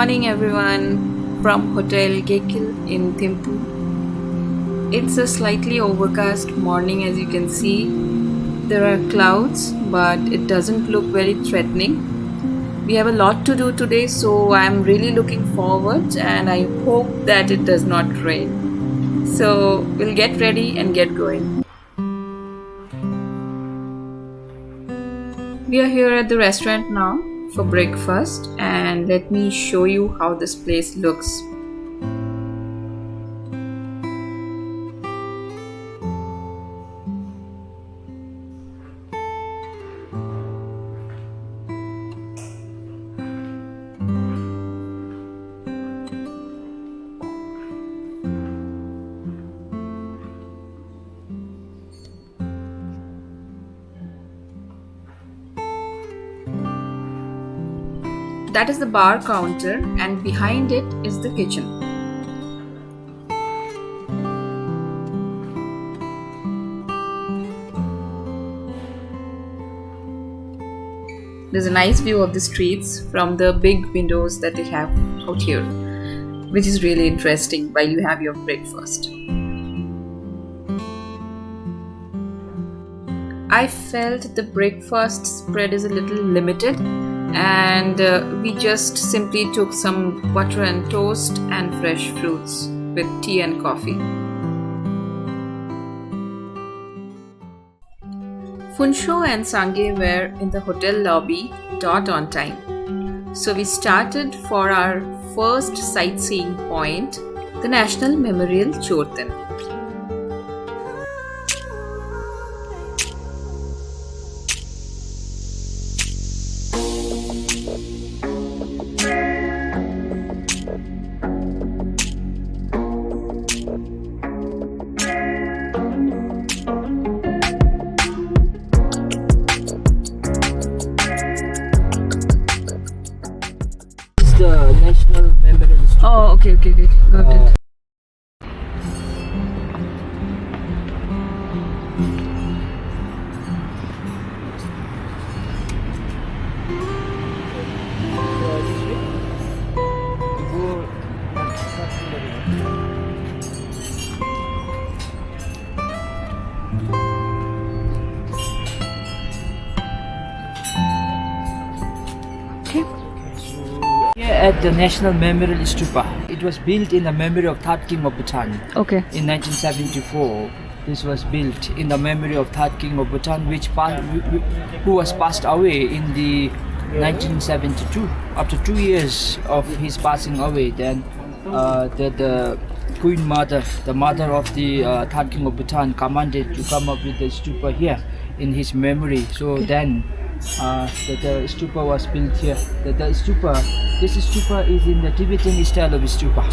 morning everyone from Hotel Gakyil in Thimphu. It's a slightly overcast morning as you can see. There are clouds but it doesn't look very threatening. We have a lot to do today, so I'm really looking forward and I hope that it does not rain. So we'll get ready and get going. We are here at the restaurant now for breakfast and let me show you how this place looks. That is the bar counter and behind it is the kitchen. There's a nice view of the streets from the big windows that they have out here, which is really interesting while you have your breakfast. I felt the breakfast spread is a little limited and we just simply took some butter and toast and fresh fruits with tea and coffee. Funsho and Sange were in the hotel lobby dot on time. So we started for our first sightseeing point, the National Memorial Chorten. The National Memorial Chorten. Oh, okay, got it. Here at the National Memorial Stupa, it was built in the memory of third king of Bhutan. Okay. In 1974, this was built in the memory of third king of Bhutan, who was passed away in the 1972. After 2 years of his passing away, then the Queen Mother, the mother of the third king of Bhutan, commanded to come up with the stupa here in his memory. So then the stupa was built here. This stupa is in the Tibetan style of stupa.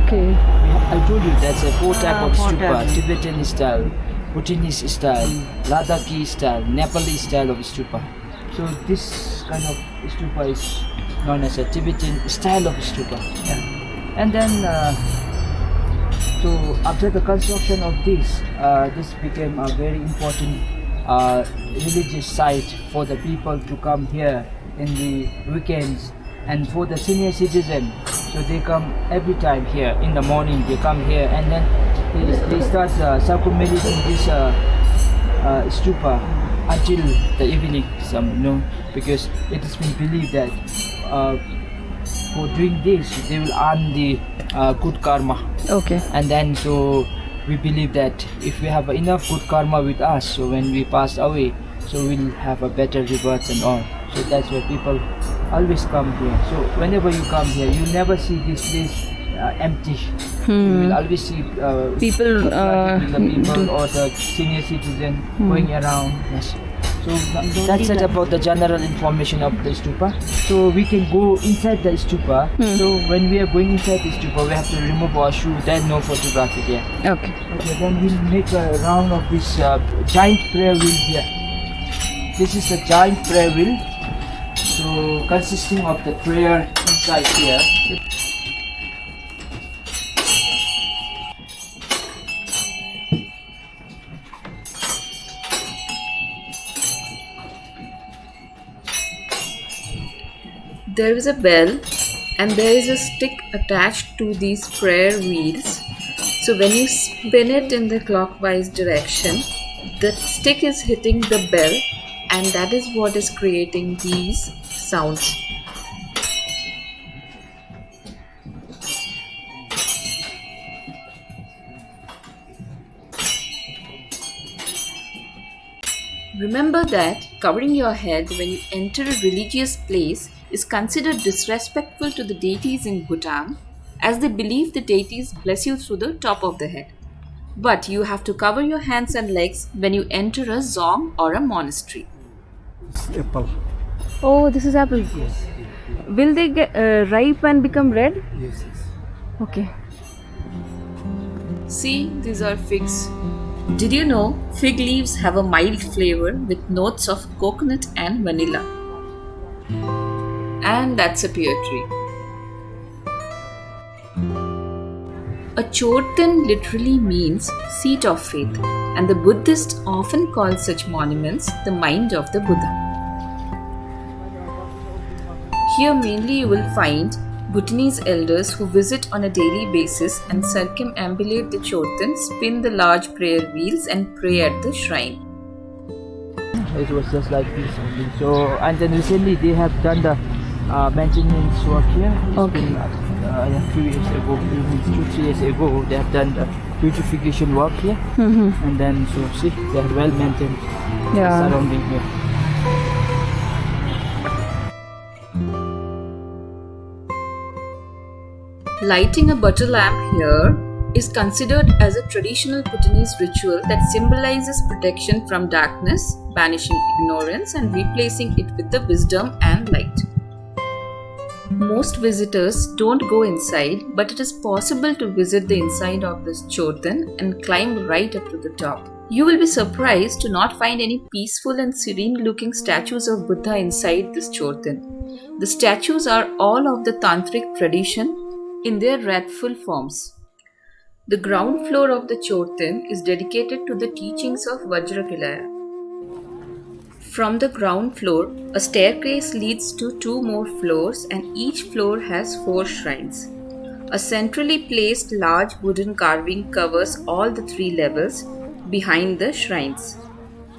Okay. I told you that's a four type of four stupa: types. Tibetan style, Bhutanese style, Ladakhi style, Nepali style of stupa. So this kind of stupa is known as a Tibetan style of stupa. Yeah. And then, so after the construction of this, this became a very important religious site for the people to come here in the weekends, and for the senior citizen, so they come every time here in the morning. They come here and then they start circumambulating this stupa until the evening. Because it has been believed that for doing this they will earn the good karma. Okay. And then so we believe that if we have enough good karma with us, so when we pass away, so we'll have a better rewards and all. So that's why people always come here. So whenever you come here, you never see this place empty. You will always see People, the people or the senior citizen going around. Yes. So that's it about the general information of the stupa. So we can go inside the stupa. So when we are going inside the stupa, we have to remove our shoe. Then no photography there. Okay. Okay, then we'll make a round of this giant prayer wheel here. This is the giant prayer wheel. So consisting of the prayer inside here. There is a bell and there is a stick attached to these prayer wheels. So when you spin it in the clockwise direction, the stick is hitting the bell, and that is what is creating these sounds. Remember that covering your head when you enter a religious place is considered disrespectful to the deities in Bhutan, as they believe the deities bless you through the top of the head. But you have to cover your hands and legs when you enter a zong or a monastery. Apple. Oh, this is apple. Yes. Will they get ripe and become red? Yes. Okay. See, these are figs. Did you know fig leaves have a mild flavor with notes of coconut and vanilla? And that's a pear tree. A Chorten literally means seat of faith, and the Buddhists often call such monuments the mind of the Buddha. Here mainly you will find Bhutanese elders who visit on a daily basis and circumambulate the Chorten, spin the large prayer wheels and pray at the shrine. It was just like this only. So, and then recently they have done the maintenance work here. It's been, 2 years ago, 2-3 years ago, they have done the beautification work here. And then, so see, they are well maintained surrounding here. Lighting a butter lamp here is considered as a traditional Bhutanese ritual that symbolizes protection from darkness, banishing ignorance and replacing it with the wisdom and light. Most visitors don't go inside, but it is possible to visit the inside of this Chorten and climb right up to the top. You will be surprised to not find any peaceful and serene looking statues of Buddha inside this Chorten. The statues are all of the tantric tradition in their wrathful forms. The ground floor of the Chorten is dedicated to the teachings of Vajrakilaya. From the ground floor, a staircase leads to 2 more floors, and each floor has 4 shrines. A centrally placed large wooden carving covers all the 3 levels behind the shrines.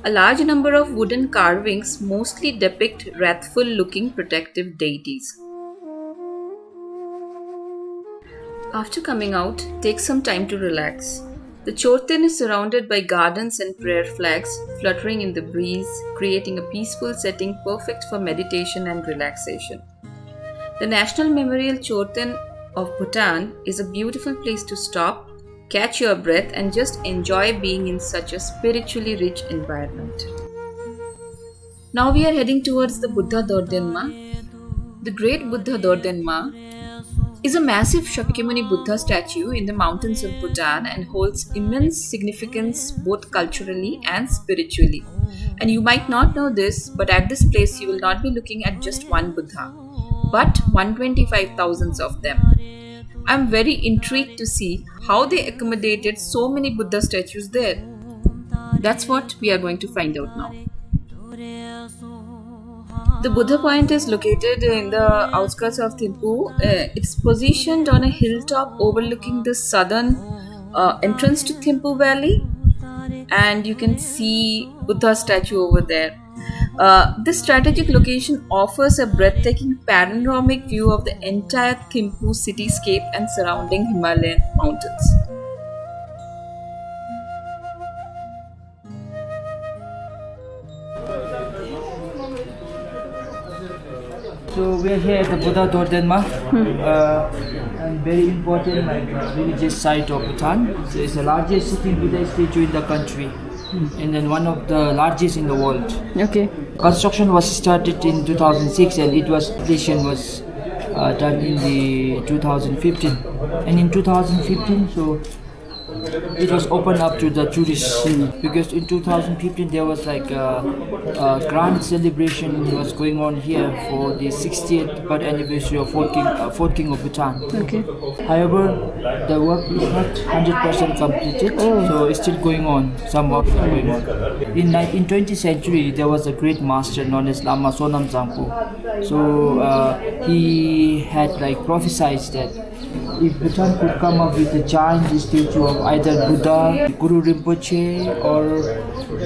A large number of wooden carvings mostly depict wrathful looking protective deities. After coming out, take some time to relax. The Chorten is surrounded by gardens and prayer flags fluttering in the breeze, creating a peaceful setting perfect for meditation and relaxation. The National Memorial Chorten of Bhutan is a beautiful place to stop, catch your breath, and just enjoy being in such a spiritually rich environment. Now we are heading towards the Buddha Dordenma. The great Buddha Dordenma is a massive Shakyamuni Buddha statue in the mountains of Bhutan and holds immense significance both culturally and spiritually. And you might not know this, but at this place you will not be looking at just one Buddha, but 125,000 of them. I am very intrigued to see how they accommodated so many Buddha statues there. That's what we are going to find out now. The Buddha Point is located in the outskirts of Thimphu. It's positioned on a hilltop overlooking the southern entrance to Thimphu Valley, and you can see Buddha statue over there. This strategic location offers a breathtaking panoramic view of the entire Thimphu cityscape and surrounding Himalayan mountains. So we are here at the Buddha Dordenma, and very important religious site of Bhutan. So it's the largest sitting Buddha statue in the country, and then one of the largest in the world. Okay. Construction was started in 2006, and completion was done in the 2015. And in 2015, so it was opened up to the tourists because in 2015 there was like a grand celebration was going on here for the 60th birth anniversary of fourth king of Bhutan. Okay. However, the work is not 100% completed, so it's still going on. Some work is going on. In 20th century, there was a great master known as Lama Sonam Zampo. So he had like prophesied that if Bhutan could come up with a giant statue of either Buddha, Guru Rinpoche, or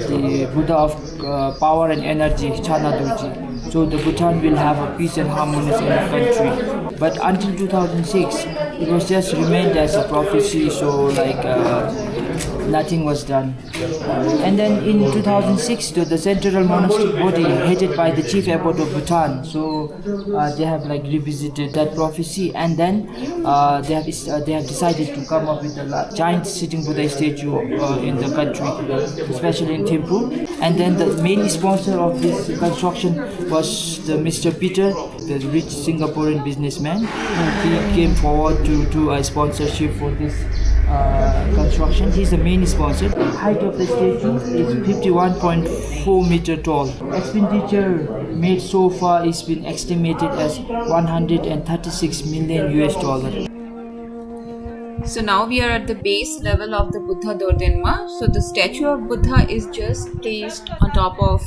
the Buddha of power and energy, Chana Dorji, so the Bhutan will have a peace and harmony in the country. But until 2006, it was just remained as a prophecy, so like nothing was done. And then in 2006, the central monastic body headed by the chief abbot of Bhutan, so they have like revisited that prophecy, and then they have decided to come up with a giant sitting Buddha statue in the country, especially in Thimphu. And then the main sponsor of this construction was the Mr. Peter, the rich Singaporean businessman. He came forward to do a sponsorship for this construction. He's the main sponsor. The height of the statue is 51.4 meter tall. Expenditure made so far is been estimated as 136 million US dollars. So now we are at the base level of the Buddha Dordenma. So the statue of Buddha is just placed on top of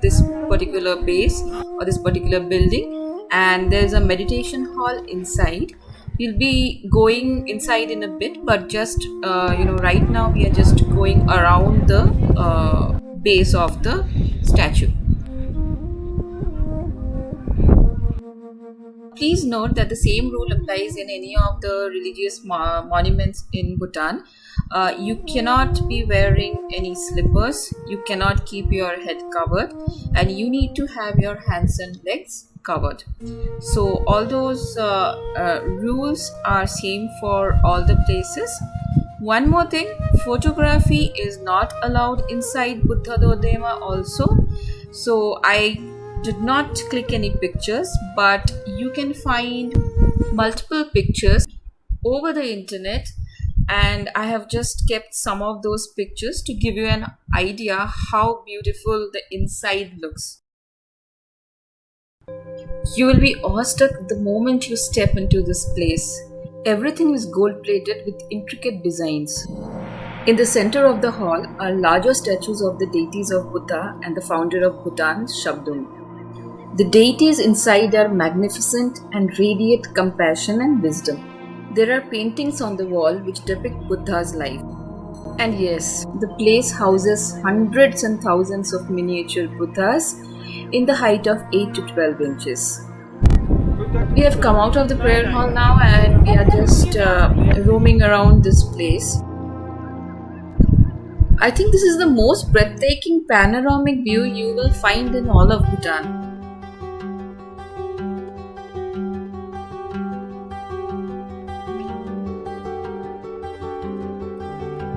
this particular base or this particular building, and there's a meditation hall inside. We'll be going inside in a bit, but just right now we are just going around the base of the statue. Please note that the same rule applies in any of the religious monuments in Bhutan. You cannot be wearing any slippers, you cannot keep your head covered, and you need to have your hands and legs covered. So all those rules are same for all the places. One more thing, photography is not allowed inside Buddha Dordenma also. So I did not click any pictures, but you can find multiple pictures over the internet, and I have just kept some of those pictures to give you an idea how beautiful the inside looks. You will be awestruck the moment you step into this place. Everything is gold plated with intricate designs. In the center of the hall are larger statues of the deities of Buddha and the founder of Bhutan, Shabdung. The deities inside are magnificent and radiate compassion and wisdom. There are paintings on the wall which depict Buddha's life. And yes, the place houses hundreds and thousands of miniature Buddhas in the height of 8 to 12 inches. We have come out of the prayer hall now and we are just roaming around this place. I think this is the most breathtaking panoramic view you will find in all of Bhutan.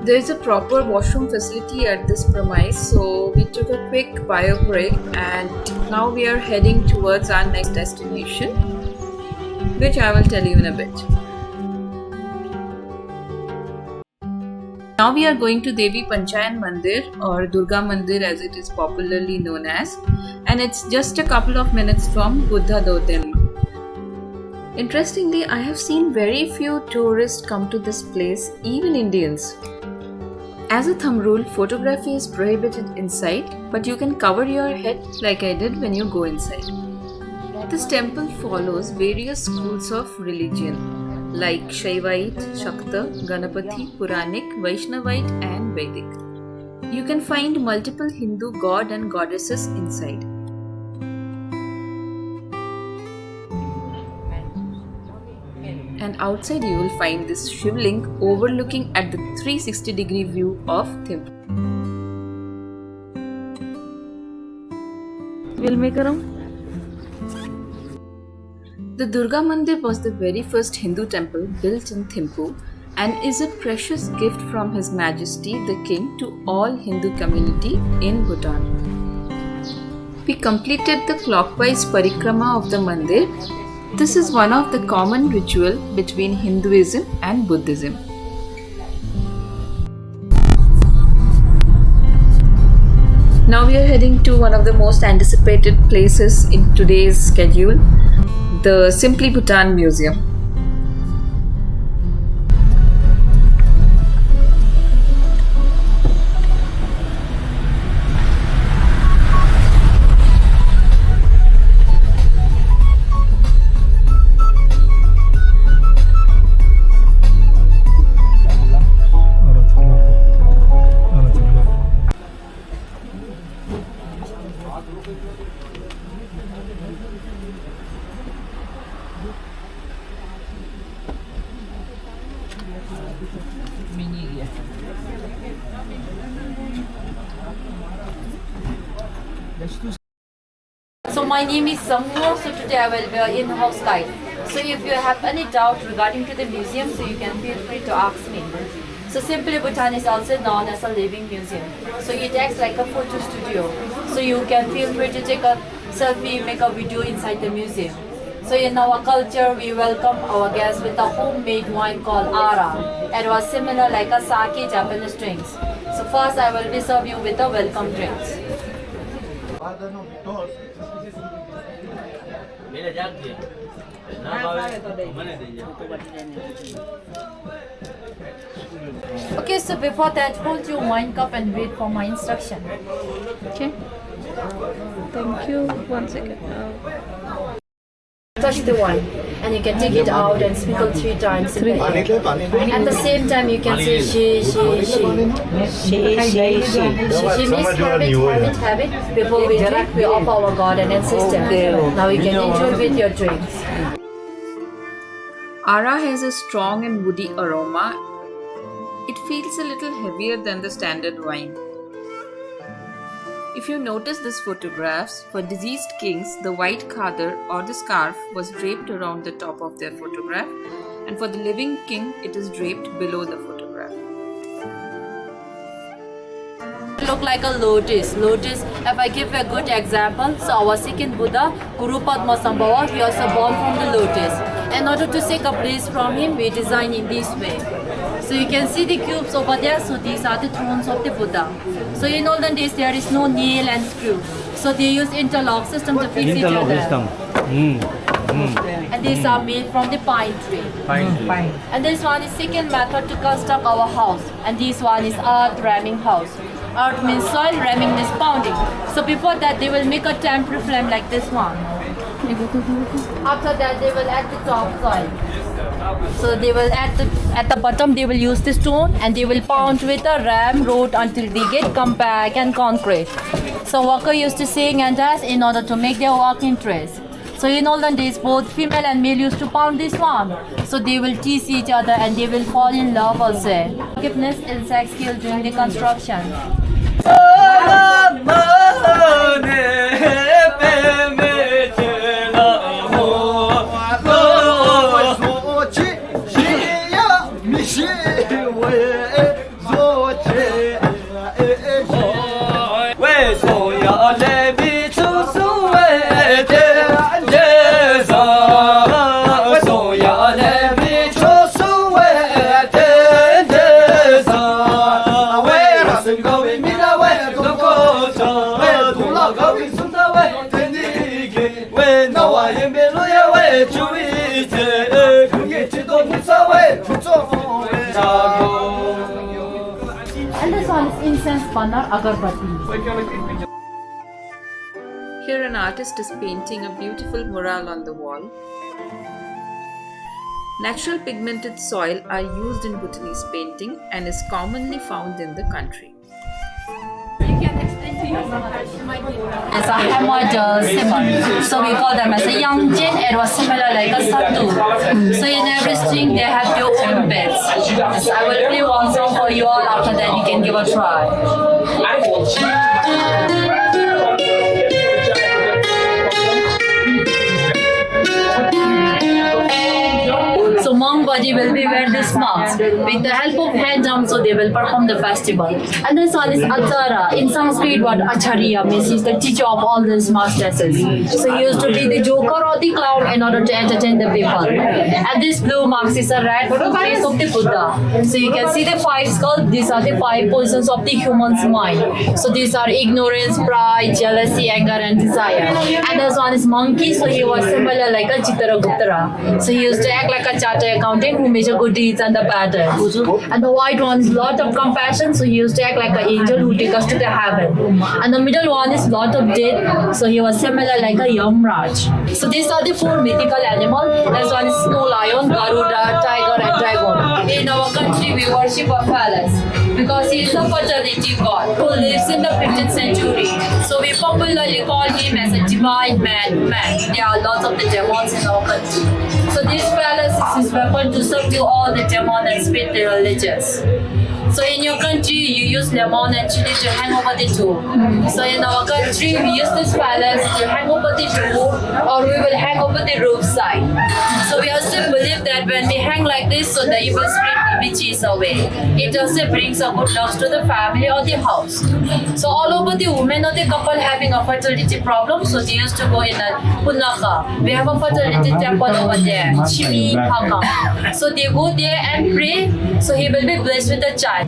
There is a proper washroom facility at this premise, so we took a quick bio break and now we are heading towards our next destination, which I will tell you in a bit. Now we are going to Devi Panchayan Mandir, or Durga Mandir as it is popularly known as, and it's just a couple of minutes from Buddha Dordenma. Interestingly, I have seen very few tourists come to this place, even Indians. As a thumb rule, photography is prohibited inside, but you can cover your head like I did when you go inside. This temple follows various schools of religion like Shaivite, Shakta, Ganapati, Puranic, Vaishnavite and Vedic. You can find multiple Hindu god and goddesses inside. And outside you will find this shivling overlooking at the 360-degree view of Thimphu. We'll make a round. The Durga Mandir was the very first Hindu temple built in Thimphu and is a precious gift from His Majesty the King to all Hindu community in Bhutan. We completed the clockwise parikrama of the mandir. This is one of the common ritual between Hinduism and Buddhism. Now we are heading to one of the most anticipated places in today's schedule, the Simply Bhutan Museum. So my name is Sammo, so today I will be an in-house guide. So if you have any doubt regarding to the museum, so you can feel free to ask me. So Simply Bhutan is also known as a living museum. So it acts like a photo studio. So you can feel free to take a selfie, make a video inside the museum. So in our culture, we welcome our guests with a homemade wine called Ara. It was similar like a sake Japanese drinks. So first I will be serve you with the welcome drinks. Okay, so before that, hold your wine cup and wait for my instruction. Okay. Thank you. 1 second. Touch the wine and you can take it out and sprinkle 3 times in the air. At the same time, you can say she. She means habit. Before we drink, we offer our God and ancestors. Now you can enjoy with your drinks. Ara has a strong and woody aroma. It feels a little heavier than the standard wine. If you notice these photographs, for deceased kings, the white khadar or the scarf was draped around the top of their photograph, and for the living king, it is draped below the photograph. Look like a lotus. If I give a good example, so our second Buddha, Guru Padma Sambhava, he also born from the lotus. In order to take a place from him, we design in this way. So you can see the cubes over there, so these are the thrones of the Buddha. So in olden days, there is no nail and screw. So they use interlock system to fix each other. And these are made from the pine tree. And this one is second method to construct our house. And this one is earth ramming house. Earth means soil, ramming means pounding. So before that, they will make a temporary flame like this one. After that, they will add the top soil. So they will at the bottom they will use the stone and they will pound with a ram road until they get compact and concrete. So worker used to sing and dance in order to make their work interest. So in olden days, both female and male used to pound this one. So they will tease each other and they will fall in love also. Forgiveness insects killed during the construction. And this one is incense burner agarbatti. Here an artist is painting a beautiful mural on the wall. Natural pigmented soil are used in Bhutanese painting and is commonly found in the country. It's a hammered simmer. So we call them as a young gin. It was similar like a sattu. So in every string they have their own beds. Yes, I will play one song for you all. After that you can give a try. So monk everybody will be wearing this mask. With the help of hand drum, so they will perform the festival. And this one is attire. In Sanskrit, what acharya means is the teacher of all these masters. So he used to be the joker or the clown in order to entertain the people. And this blue marks is a red face of the Buddha. So you can see the five skulls. These are the five poisons of the human's mind. So these are ignorance, pride, jealousy, anger, and desire. And this one is monkey. So he was similar like a Chitragupta. So he used to act like a chartered accountant who measure good deeds and the bad deeds. And the white one is lot of compassion. So he used to act like an angel who take us to the heaven. And the middle one is lot of death. So he was similar like a Yamraj. So these are the four mythical animals. This one is snow lion, Garuda, tiger, and dragon. In our country, we worship a palace because he is a fertility god who lives in the 15th century. So we popularly call him as a divine man. There are lots of the demons in our country. So this palace is his weapon to subdue all the demons and split the religions. So in your country, you use lemon and chili to hang over the door. So in our country, we use this palace to hang over the door, or we will hang over the roof side. So we also believe that when we hang like this, so the evil spirit will be chased away. It also brings a good luck to the family or the house. So all over the women or the couple having a fertility problem, so they used to go in a Punaka. We have a fertility temple over there, Chimi Haka. So they go there and pray, so he will be blessed with a child.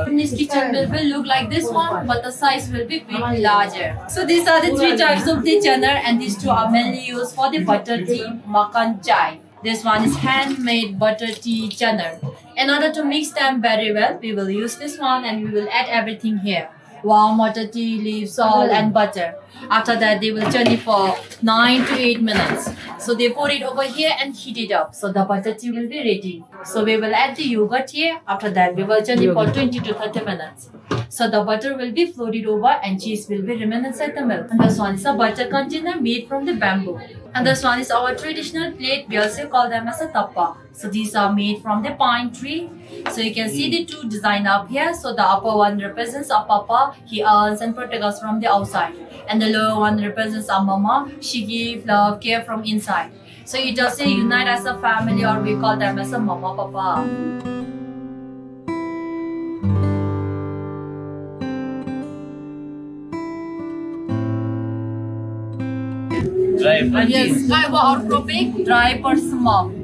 This kitchen will look like this one, but the size will be bit larger. So these are the three types of the chana, and these two are mainly used for the butter tea, makan chai. This one is handmade butter tea chana. In order to mix them very well, we will use this one and we will add everything here. Warm water, tea leaves, salt and butter. After that, they will churn it for 9 to 8 minutes. So they pour it over here and heat it up. So the butter tea will be ready. So we will add the yogurt here. After that, we will churn it for 20 to 30 minutes. So the butter will be floated over and cheese will be remain inside the milk. And this one is a butter container made from the bamboo. And this one is our traditional plate. We also call them as a tappa. So these are made from the pine tree. So you can see the two design up here. So the upper one represents a papa. He earns and protects us from the outside. And the lower one represents a mama. She gives love, care from inside. So it also unite as a family, or we call them as a mama papa. Yes, Kaiwa outcropping, dry or smoked.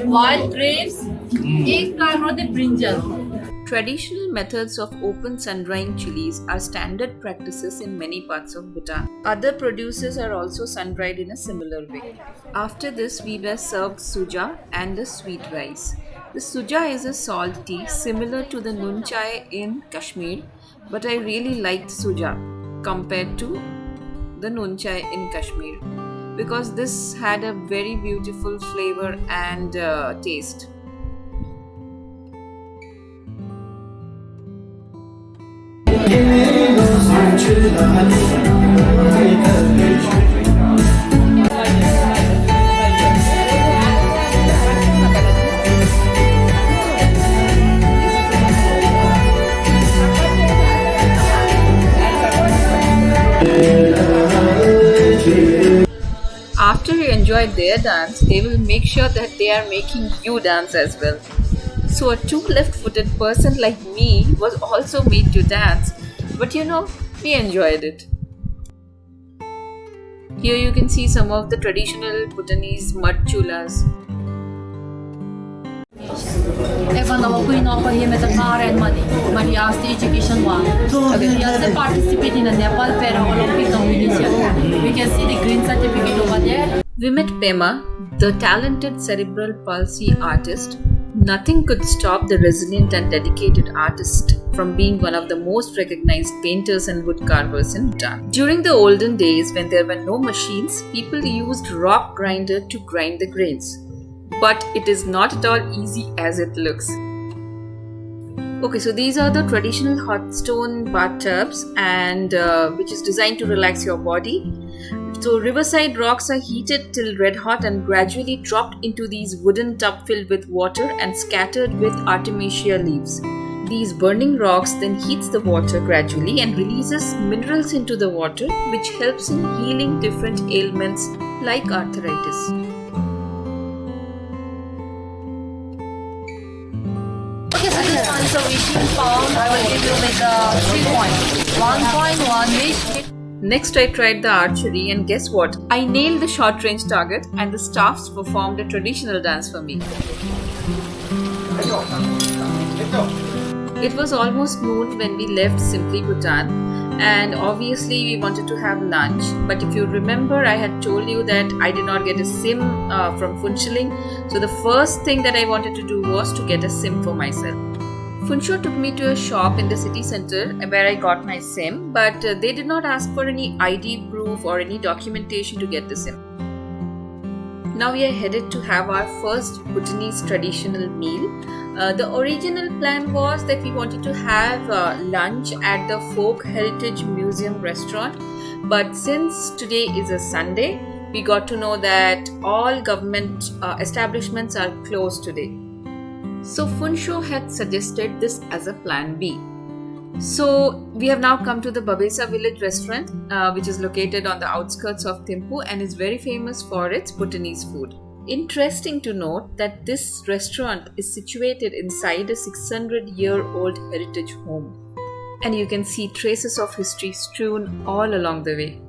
Wild grapes, egg kind or the brinjal. Traditional methods of open sun-drying chilies are standard practices in many parts of Bhutan. Other producers are also sun-dried in a similar way. After this, we were served suja and the sweet rice. The suja is a salt tea similar to the nun chai in Kashmir, but I really liked suja compared to the nun chai in Kashmir because this had a very beautiful flavor and taste. After you enjoy their dance, they will make sure that they are making you dance as well. So a two left-footed person like me was also made to dance, but we enjoyed it. Here you can see some of the traditional Bhutanese mud chulas. Even our queen offered him as a car and money, but he asked the education one. He also participated in the Nepal Para-Olympic competition. We can see the green certificate over there. We met Pema, the talented cerebral palsy artist. Nothing could stop the resilient and dedicated artist from being one of the most recognized painters and wood carvers in Bhutan. During the olden days, when there were no machines, people used rock grinder to grind the grains. But it is not at all easy as it looks. Okay, so these are the traditional hot stone bathtubs and which is designed to relax your body. So riverside rocks are heated till red hot and gradually dropped into these wooden tub filled with water and scattered with artemisia leaves. These burning rocks then heats the water gradually and releases minerals into the water, which helps in healing different ailments like arthritis. Okay, so this one is a wishing pound. I will give you like 3 points. 1 point, 1 wish. Next, I tried the archery, and guess what? I nailed the short range target, and the staffs performed a traditional dance for me. It was almost noon when we left Simply Bhutan, and obviously we wanted to have lunch. But if you remember, I had told you that I did not get a sim from Phuntsholing. So the first thing that I wanted to do was to get a sim for myself. Phuntsho took me to a shop in the city center where I got my SIM, but they did not ask for any ID proof or any documentation to get the SIM. Now we are headed to have our first Bhutanese traditional meal. The original plan was that we wanted to have lunch at the Folk Heritage Museum restaurant, but since today is a Sunday, we got to know that all government establishments are closed today. So Phuntsho had suggested this as a plan B. So we have now come to the Babesa village restaurant, which is located on the outskirts of Thimphu and is very famous for its Bhutanese food. Interesting to note that this restaurant is situated inside a 600-year-old heritage home. And you can see traces of history strewn all along the way.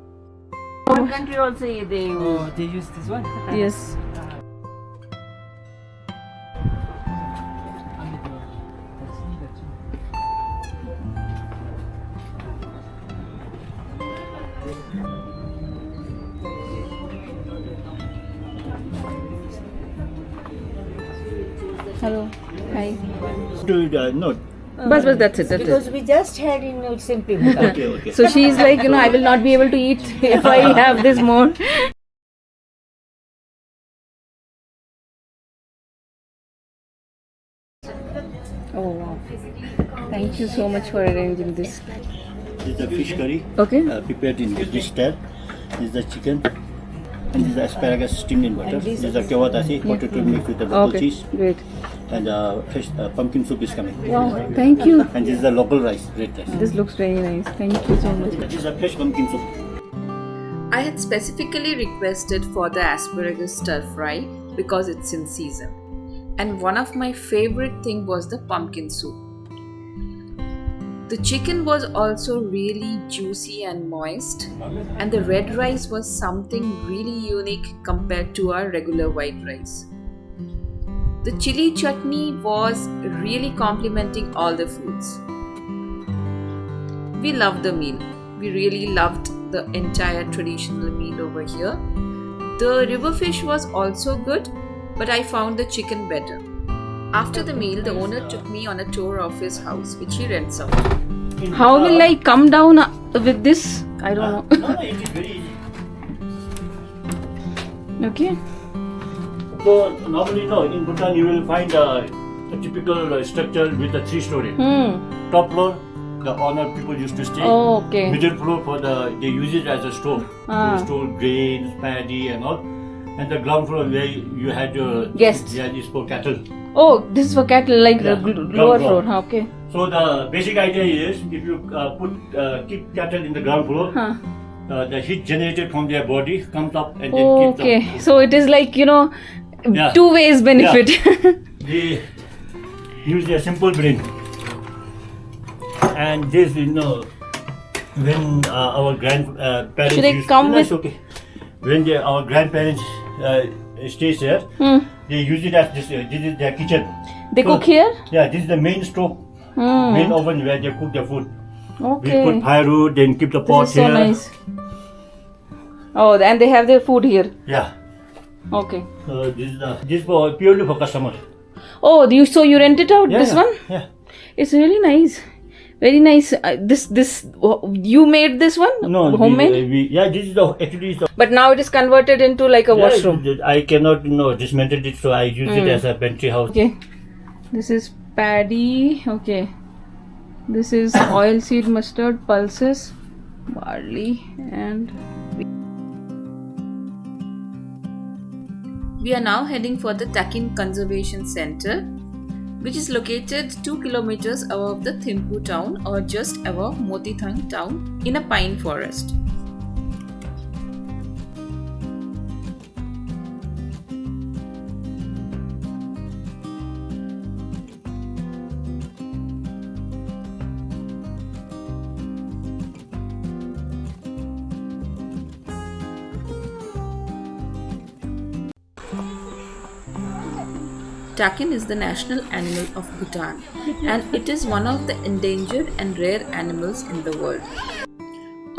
One country also they use this one. Yes. Hello. Hi. No. But that's it. Because we just had in Simply Bhutan. Okay. So she is like, I will not be able to eat if I have this more. Oh wow. Thank you so much for arranging this. This is the fish curry. Okay. Prepared in this style. This is the chicken. And this is the asparagus steamed in butter. This is the kewatasi, potato mixed with the local cheese. Great. And fish, pumpkin soup is coming. Wow, thank you. And this is the local rice, red rice. This looks very nice. Thank you so much. This is a fresh pumpkin soup. I had specifically requested for the asparagus stir fry because it's in season. And one of my favorite thing was the pumpkin soup. The chicken was also really juicy and moist, and the red rice was something really unique compared to our regular white rice. The chili chutney was really complementing all the foods. We loved the meal. We really loved the entire traditional meal over here. The river fish was also good, but I found the chicken better. After the meal, the owner took me on a tour of his house, which he rents out. How will I come down with this? I don't know. No, it is very easy. Okay. So normally, in Bhutan you will find a typical structure with a 3-story. Top floor, the owner people used to stay. Oh, okay. Middle floor they use it as a store to store grains, paddy and all. And the ground floor where you had your Guests. Yeah, is for cattle. Oh, this is for cattle, like Yeah, the lower ground floor. Okay. So the basic idea is if you keep cattle in the ground floor, the heat generated from their body comes up and then keeps Okay. them. So it is like, Yeah. two ways benefit. They use their simple brain. And this, when our grandparents Should I used come no, it's with- okay. When our grandparents stays there, they use it as this is their kitchen. They cook here? Yeah, this is the main stove, main oven where they cook their food. Okay. We put firewood, then keep the pot This is so here. nice. Oh, and they have their food here. Yeah. Okay. So this for purely for customer. Oh, so you rent it out, this one? Yeah. It's really nice. Very nice. You made this one? No, Homemade? this is actually the. But now it is converted into like a washroom. I cannot dismantle it, so I use it as a pantry house. Okay. This is paddy. Okay. This is oilseed mustard, pulses, barley, and. We are now heading for the Takin Conservation Center. which is located 2 kilometers above the Thimphu town or just above Motithang town in a pine forest. Takin is the national animal of Bhutan and it is one of the endangered and rare animals in the world.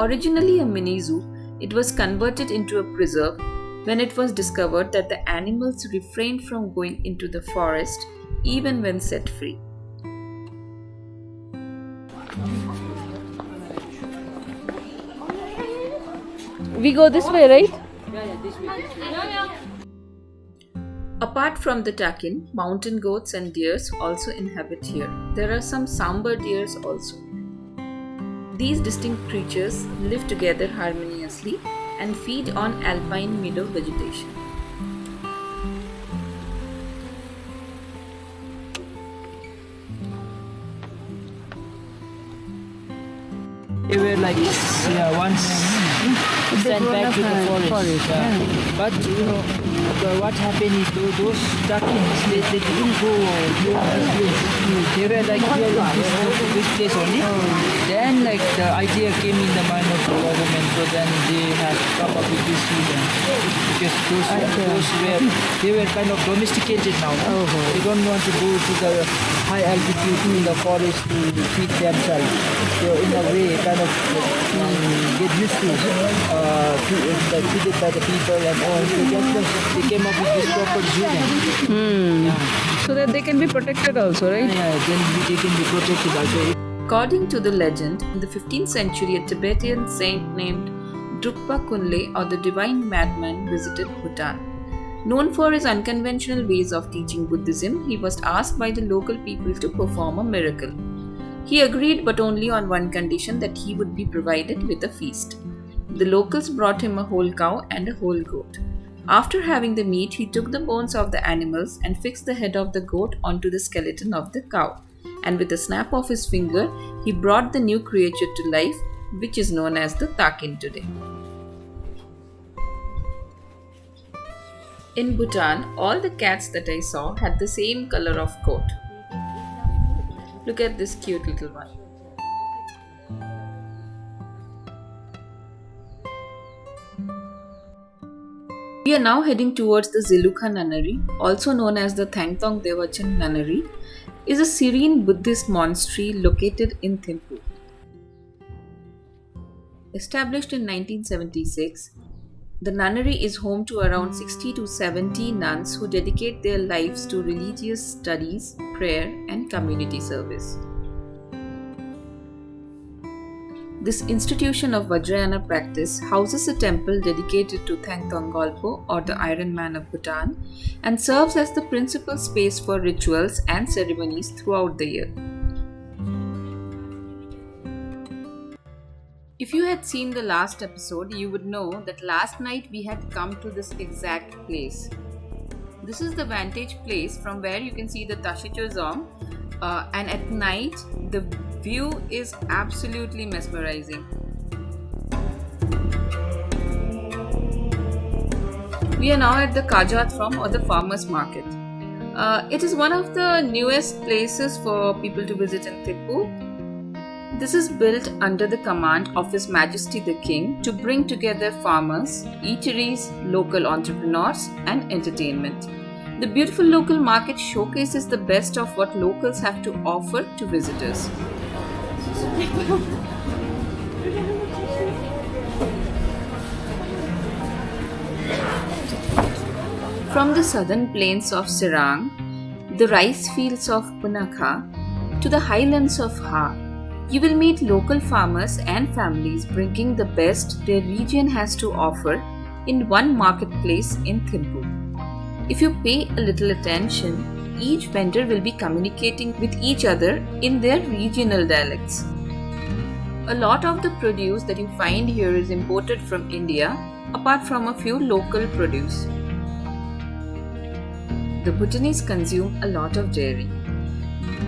Originally a mini zoo, it was converted into a preserve when it was discovered that the animals refrained from going into the forest even when set free. We go this way, right? Apart from the takin, mountain goats and deers also inhabit here. There are some sambar deers also. These distinct creatures live together harmoniously and feed on alpine meadow vegetation. They were like once sent back to the forest. But what happened is those ducklings, they didn't go beyond this place. They were like here in this place only. Then like the idea came in the mind of the government, so then they had come up with this reason. Because they were kind of domesticated now. They don't want to go to the high altitude in the forest to feed themselves. So in a way, kind of get used to treated by the people and all. So they came up with this proper zoo. So that they can be protected also, right? Yeah, then they can be protected also. According to the legend, in the 15th century, a Tibetan saint named Drukpa Kunle or the Divine Madman visited Bhutan. Known for his unconventional ways of teaching Buddhism, he was asked by the local people to perform a miracle. He agreed, but only on one condition, that he would be provided with a feast. The locals brought him a whole cow and a whole goat. After having the meat, he took the bones of the animals and fixed the head of the goat onto the skeleton of the cow. And with a snap of his finger, he brought the new creature to life, which is known as the Takin today. In Bhutan, all the cats that I saw had the same color of coat. Look at this cute little one. We are now heading towards the Zilukha Nunnery, also known as the Thangtong Devachan Nunnery, is a serene Buddhist monastery located in Thimphu. Established in 1976, the nunnery is home to around 60 to 70 nuns who dedicate their lives to religious studies, prayer, and community service. This institution of Vajrayana practice houses a temple dedicated to Thangtong Gyalpo or the Iron Man of Bhutan and serves as the principal space for rituals and ceremonies throughout the year. If you had seen the last episode, you would know that last night we had come to this exact place. This is the vantage place from where you can see the Tashichozong, and at night the view is absolutely mesmerizing. We are now at the Kaja Throm or the farmers market. It is one of the newest places for people to visit in Thimphu. This is built under the command of His Majesty the King to bring together farmers, eateries, local entrepreneurs, and entertainment. The beautiful local market showcases the best of what locals have to offer to visitors. From the southern plains of Serang, the rice fields of Punakha, to the highlands of Ha, you will meet local farmers and families bringing the best their region has to offer in one marketplace in Thimphu. If you pay a little attention, each vendor will be communicating with each other in their regional dialects. A lot of the produce that you find here is imported from India, apart from a few local produce. The Bhutanese consume a lot of dairy.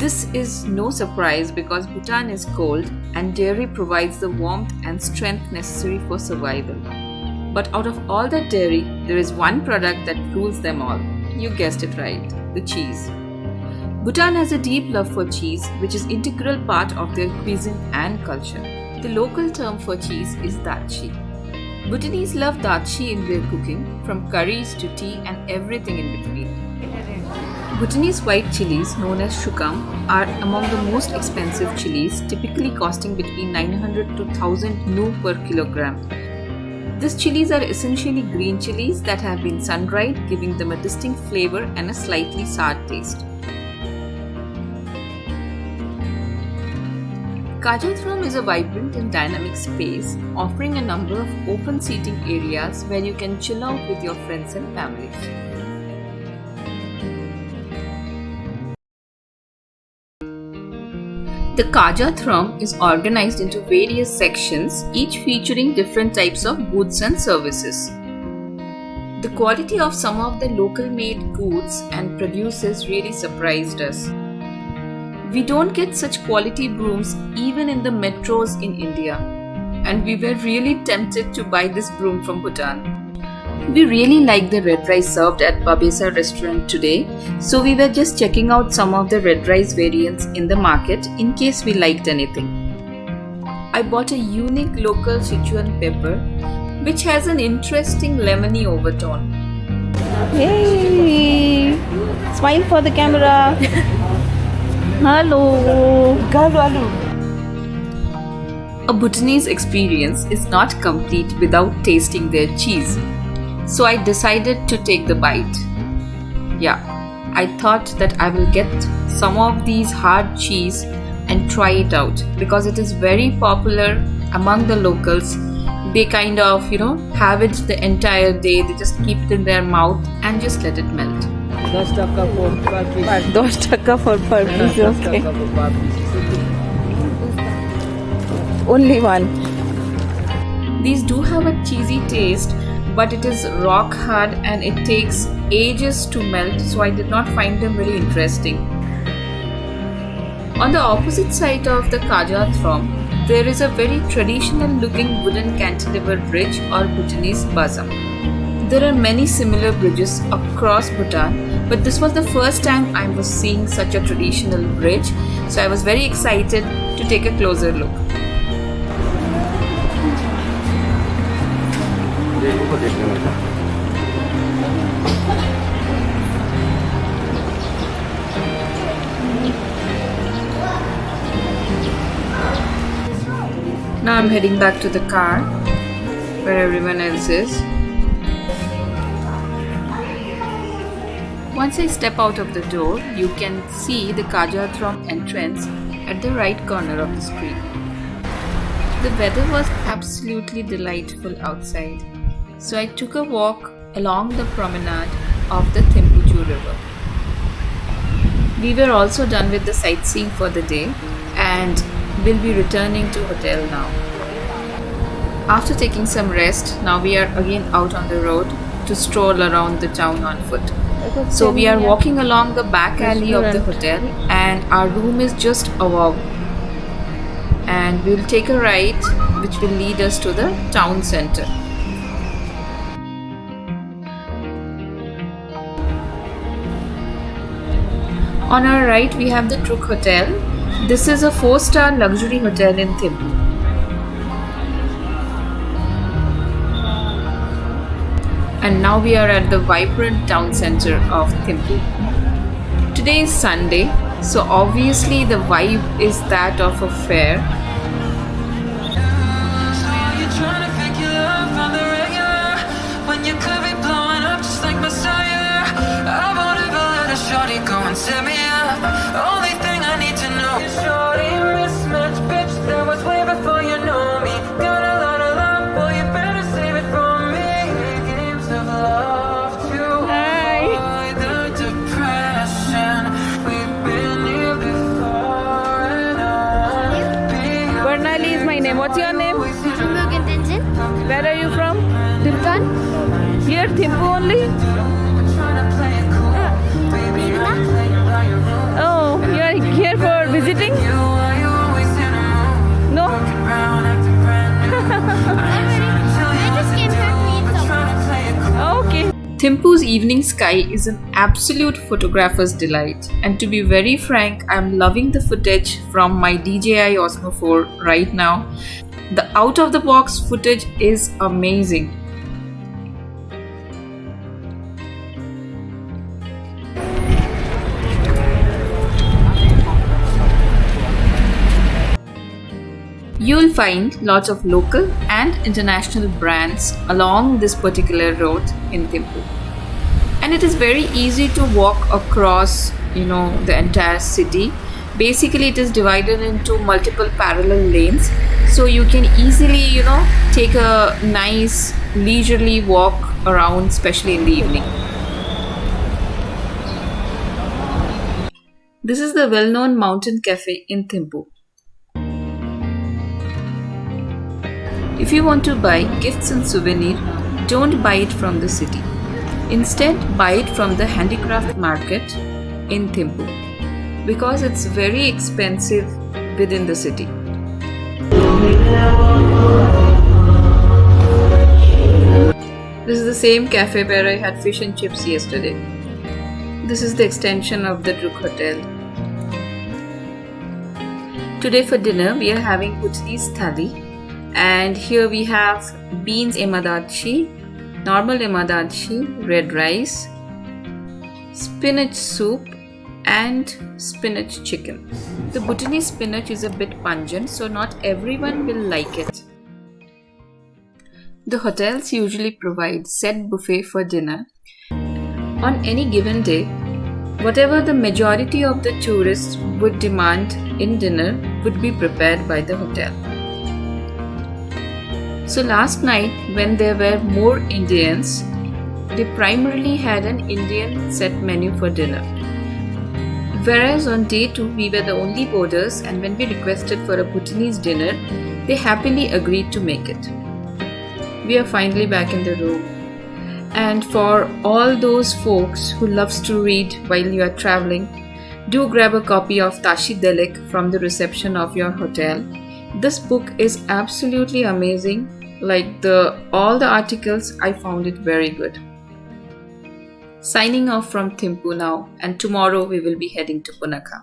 This is no surprise because Bhutan is cold and dairy provides the warmth and strength necessary for survival. But out of all that dairy, there is one product that rules them all. You guessed it right, the cheese. Bhutan has a deep love for cheese, which is an integral part of their cuisine and culture. The local term for cheese is dachi. Bhutanese love dachi in their cooking, from curries to tea and everything in between. Bhutanese white chilies, known as shukam, are among the most expensive chilies, typically costing between 900 to 1000 nu per kilogram. These chilies are essentially green chilies that have been sun-dried, giving them a distinct flavor and a slightly sour taste. Kaja Throm is a vibrant and dynamic space, offering a number of open seating areas where you can chill out with your friends and families. The Kaja Throm is organized into various sections, each featuring different types of goods and services. The quality of some of the local made goods and produces really surprised us. We don't get such quality brooms even in the metros in India, and we were really tempted to buy this broom from Bhutan. We really liked the red rice served at Babesa restaurant today, so we were just checking out some of the red rice variants in the market in case we liked anything. I bought a unique local Sichuan pepper which has an interesting lemony overtone. Hey! Smile for the camera. Hello. A Bhutanese experience is not complete without tasting their cheese. So I decided to take the bite. Yeah, I thought that I will get some of these hard cheese and try it out because it is very popular among the locals. They kind of, have it the entire day. They just keep it in their mouth and just let it melt. 10 taka for per piece. 10 taka for per piece, 10 okay. taka for per piece. Only one. These do have a cheesy taste, but it is rock hard and it takes ages to melt, so I did not find them very interesting. On the opposite side of the Kaja Throm, there is a very traditional looking wooden cantilever bridge or Bhutanese basam. There are many similar bridges across Bhutan, but this was the first time I was seeing such a traditional bridge, so I was very excited to take a closer look. Now I'm heading back to the car where everyone else is. Once I step out of the door, you can see the Kaja Throm entrance at the right corner of the screen. The weather was absolutely delightful outside, so I took a walk along the promenade of the Thimphu Chu River. We were also done with the sightseeing for the day and will be returning to hotel now. After taking some rest, now we are again out on the road to stroll around the town on foot. So we are walking along the back alley of the hotel and our room is just above. And we will take a right which will lead us to the town center. On our right we have the Druk Hotel. This is a 4-star luxury hotel in Thimphu. And now we are at the vibrant town center of Thimphu. Today is Sunday, so obviously the vibe is that of a fair. Set me up. Only thing I need to know is shorty mismatch, bitch. That was way before you know me. Got a lot of love, boy. You better save it for me. Games of love to avoid the depression. We've been here before, and I'll be. Bernali is my name. What's your name? Where are you from? Bhutan? Here, Thimphu only? Bhutan? Oh, you are here evening sky is an absolute photographer's delight. And to be very frank, I'm loving the footage from my DJI Osmo 4 right now. The out-of-the-box footage is amazing. You'll find lots of local and international brands along this particular road in Thimphu. And it is very easy to walk across, the entire city. Basically, it is divided into multiple parallel lanes. So you can easily, take a nice leisurely walk around, especially in the evening. This is the well-known mountain cafe in Thimphu. If you want to buy gifts and souvenirs, don't buy it from the city. Instead, buy it from the handicraft market in Thimphu because it's very expensive within the city. This is the same cafe where I had fish and chips yesterday. This is the extension of the Druk Hotel. Today for dinner, we are having Bhutanese thali. And here we have beans emadachi, normal emadachi, red rice, spinach soup and spinach chicken. The Bhutanese spinach is a bit pungent, so not everyone will like it. The hotels usually provide set buffet for dinner. On any given day, whatever the majority of the tourists would demand in dinner would be prepared by the hotel. So last night, when there were more Indians, they primarily had an Indian set menu for dinner. Whereas on day 2, we were the only boarders, and when we requested for a Bhutanese dinner, they happily agreed to make it. We are finally back in the room. And for all those folks who loves to read while you are traveling, do grab a copy of Tashi Delik from the reception of your hotel. This book is absolutely amazing. Like all the articles, I found it very good. Signing off from Thimphu now, and tomorrow we will be heading to Punakha.